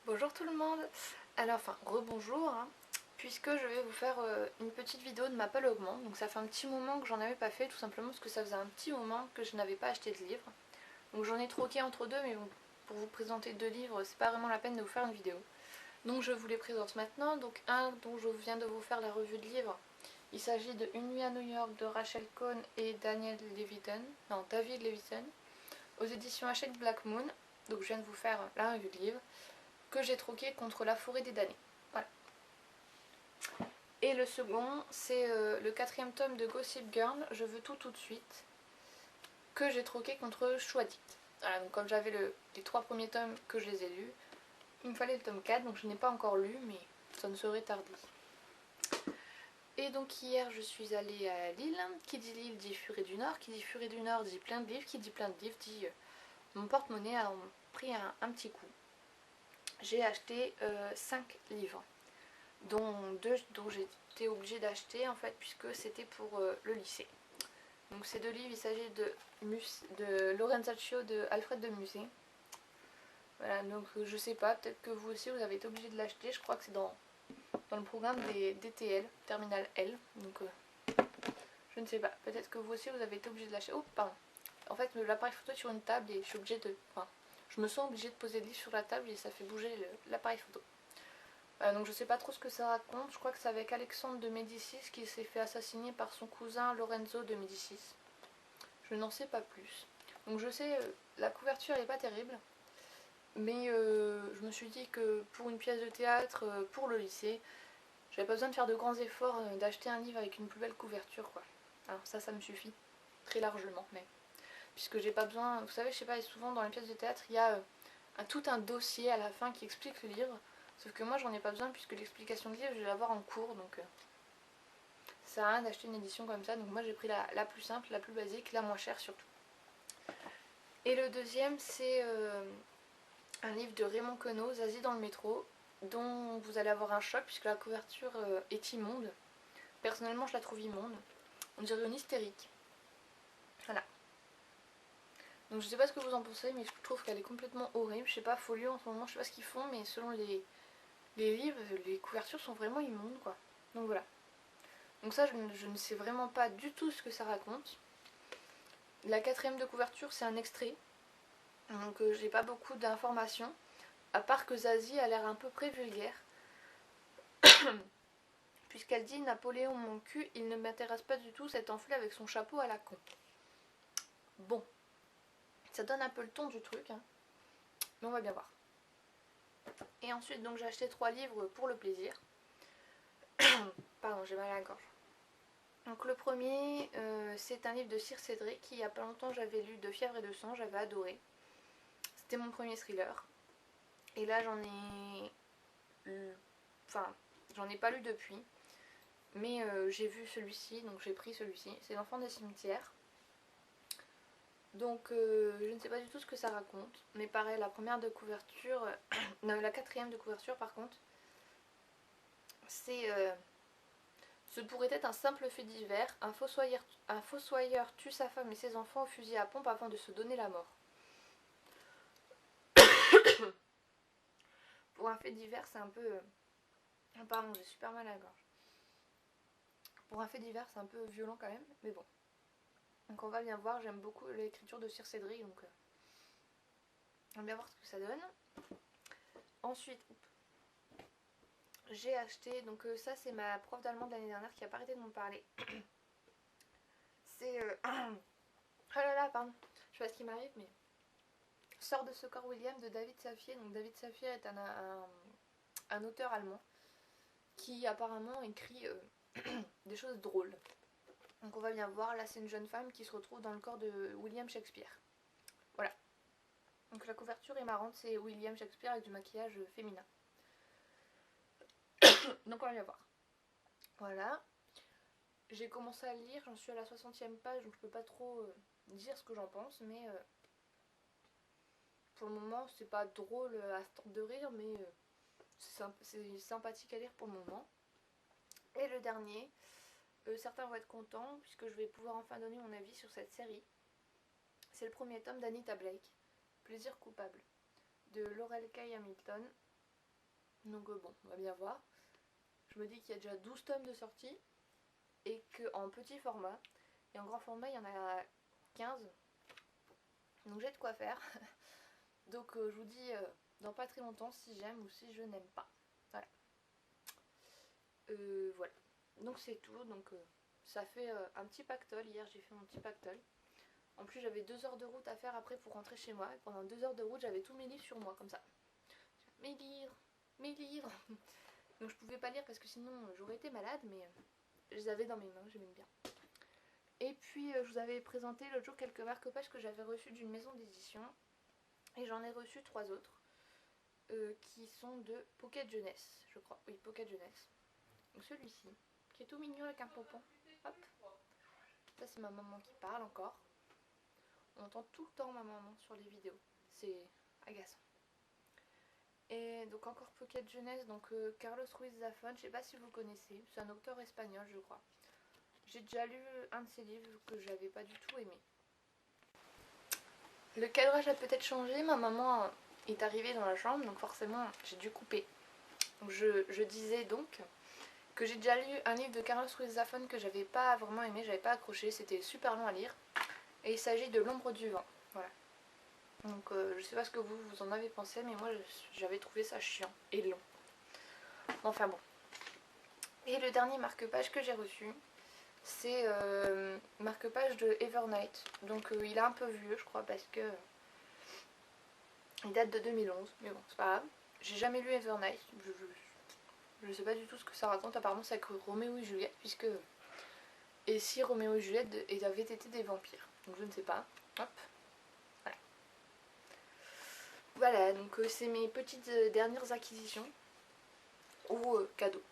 Bonjour tout le monde. Alors enfin rebonjour puisque je vais vous faire une petite vidéo de ma palle augmente. Donc ça fait un petit moment que j'en avais pas fait, tout simplement parce que ça faisait un petit moment que je n'avais pas acheté de livres. Donc j'en ai troqué entre deux, mais bon, pour vous présenter deux livres c'est pas vraiment la peine de vous faire une vidéo. Donc je vous les présente maintenant. Donc un dont je viens de vous faire la revue de livre, il s'agit de Une nuit à New York de Rachel Cohn et David Leviton aux éditions Hachette Black Moon. Donc je viens de vous faire la revue de livre que j'ai troqué contre La Forêt des damnés. Voilà. Et le second, c'est le quatrième tome de Gossip Girl, Je veux tout de suite, que j'ai troqué contre Chouadit. Voilà, donc comme j'avais les trois premiers tomes que je les ai lus, il me fallait le tome 4, donc je n'ai pas encore lu, mais ça ne saurait tarder. Et donc hier je suis allée à Lille, qui dit Lille dit Furet du Nord, qui dit Furet du Nord dit plein de livres, qui dit plein de livres dit mon porte-monnaie a pris un petit coup. J'ai acheté 5 livres. Dont deux dont j'étais obligée d'acheter en fait puisque c'était pour le lycée. Donc ces deux livres, il s'agit de Lorenzaccio de Alfred de Musset. Voilà, donc je sais pas, peut-être que vous aussi vous avez été obligé de l'acheter, je crois que c'est dans le programme des DTL, Terminal L, donc je ne sais pas, peut-être que vous aussi vous avez été obligé de l'acheter. Oh pardon, en fait l'appareil photo est sur une table et je suis obligée de... Enfin, je me sens obligée de poser le livre sur la table et ça fait bouger l'appareil photo. Donc je sais pas trop ce que ça raconte, je crois que c'est avec Alexandre de Médicis qui s'est fait assassiner par son cousin Lorenzo de Médicis. Je n'en sais pas plus. Donc je sais, la couverture n'est pas terrible, mais je me suis dit que pour une pièce de théâtre, pour le lycée, j'avais pas besoin de faire de grands efforts, d'acheter un livre avec une plus belle couverture quoi. Alors ça me suffit, très largement même. Puisque j'ai pas besoin, vous savez, je sais pas, souvent dans les pièces de théâtre, il y a tout un dossier à la fin qui explique le livre. Sauf que moi j'en ai pas besoin puisque l'explication de livre je vais l'avoir en cours, donc ça sert à rien d'acheter une édition comme ça. Donc moi j'ai pris la plus simple, la plus basique, la moins chère surtout. Et le deuxième c'est un livre de Raymond Queneau, Zazie dans le métro, dont vous allez avoir un choc puisque la couverture est immonde. Personnellement je la trouve immonde, on dirait une hystérique. Voilà. Donc je sais pas ce que vous en pensez, mais je trouve qu'elle est complètement horrible. Je sais pas, Folio en ce moment, je sais pas ce qu'ils font, mais selon les livres, les couvertures sont vraiment immondes quoi. Donc voilà. Donc ça je ne sais vraiment pas du tout ce que ça raconte. La quatrième de couverture c'est un extrait. Donc j'ai pas beaucoup d'informations. À part que Zazie a l'air un peu près vulgaire. Puisqu'elle dit Napoléon mon cul, il ne m'intéresse pas du tout cet enflé avec son chapeau à la con. Bon. Ça donne un peu le ton du truc. Hein. Mais on va bien voir. Et ensuite donc j'ai acheté 3 livres pour le plaisir. Pardon, j'ai mal à la gorge. Donc le premier, c'est un livre de Sir Cédric qui il y a pas longtemps j'avais lu De fièvre et de sang, j'avais adoré. C'était mon premier thriller. Et là j'en ai... Enfin, j'en ai pas lu depuis. Mais j'ai vu celui-ci, donc j'ai pris celui-ci. C'est L'enfant des cimetières. Donc je ne sais pas du tout ce que ça raconte. Mais pareil, la première de couverture... non, la quatrième de couverture par contre, c'est... Ce pourrait être un simple fait divers. Un fossoyeur tue sa femme et ses enfants au fusil à pompe avant de se donner la mort. Pour un fait divers, c'est un peu... Pardon, j'ai super mal à la gorge. Pour un fait divers, c'est un peu violent quand même, mais bon. Donc on va bien voir, j'aime beaucoup l'écriture de Sir Cédric, donc on va bien voir ce que ça donne. Ensuite, j'ai acheté, donc ça c'est ma prof d'allemand de l'année dernière qui a pas arrêté de m'en parler. C'est... Oh là là, pardon, je sais pas ce qui m'arrive, mais... Sort de ce corps William de David Safier. Donc David Safier est un auteur allemand qui apparemment écrit des choses drôles. Donc on va bien voir, là c'est une jeune femme qui se retrouve dans le corps de William Shakespeare. Voilà. Donc la couverture est marrante, c'est William Shakespeare avec du maquillage féminin. Donc on va bien voir. Voilà. J'ai commencé à lire, j'en suis à la 60e page, donc je peux pas trop dire ce que j'en pense, mais pour le moment c'est pas drôle à se tenter de rire, mais c'est sympathique à lire pour le moment. Et le dernier, certains vont être contents puisque je vais pouvoir enfin donner mon avis sur cette série. C'est le premier tome d'Anita Blake, Plaisir coupable, de Laurel K. Hamilton. Donc bon, on va bien voir. Je me dis qu'il y a déjà 12 tomes de sortie et qu'en petit format, et en grand format il y en a 15. Donc j'ai de quoi faire. Donc je vous dis dans pas très longtemps si j'aime ou si je n'aime pas. Voilà. Voilà. Donc c'est tout. Donc ça fait un petit pactole. Hier j'ai fait mon petit pactole. En plus j'avais 2 heures de route à faire après pour rentrer chez moi. Et pendant 2 heures de route j'avais tous mes livres sur moi comme ça. Mes livres, mes livres. Donc je pouvais pas lire parce que sinon j'aurais été malade, mais je les avais dans mes mains, j'aimais bien. Et puis je vous avais présenté l'autre jour quelques marque-pages que j'avais reçus d'une maison d'édition. Et j'en ai reçu 3 autres. Qui sont de Pocket Jeunesse, je crois. Oui, Pocket Jeunesse. Donc celui-ci, qui est tout mignon avec un pompon. Hop. Ça c'est ma maman qui parle encore. On entend tout le temps ma maman sur les vidéos. C'est agaçant. Et donc encore Pocket Jeunesse, donc Carlos Ruiz Zafón, je sais pas si vous connaissez, c'est un auteur espagnol je crois. J'ai déjà lu un de ses livres que j'avais pas du tout aimé. Le cadrage a peut-être changé, ma maman est arrivée dans la chambre, donc forcément j'ai dû couper. Donc je disais donc que j'ai déjà lu un livre de Carlos Ruiz Zafón que j'avais pas vraiment aimé, j'avais pas accroché, c'était super long à lire. Et il s'agit de L'ombre du vent, voilà. Donc je sais pas ce que vous en avez pensé, mais moi j'avais trouvé ça chiant et long. Enfin bon. Et le dernier marque-page que j'ai reçu, c'est marque-page de Evernight. Donc il est un peu vieux je crois parce que il date de 2011, mais bon c'est pas grave. J'ai jamais lu Evernight, je sais pas du tout ce que ça raconte, apparemment c'est avec Roméo et Juliette, puisque... Et si Roméo et Juliette avaient été des vampires, donc je ne sais pas. Hop, voilà. Voilà, donc c'est mes petites dernières acquisitions, ou cadeaux.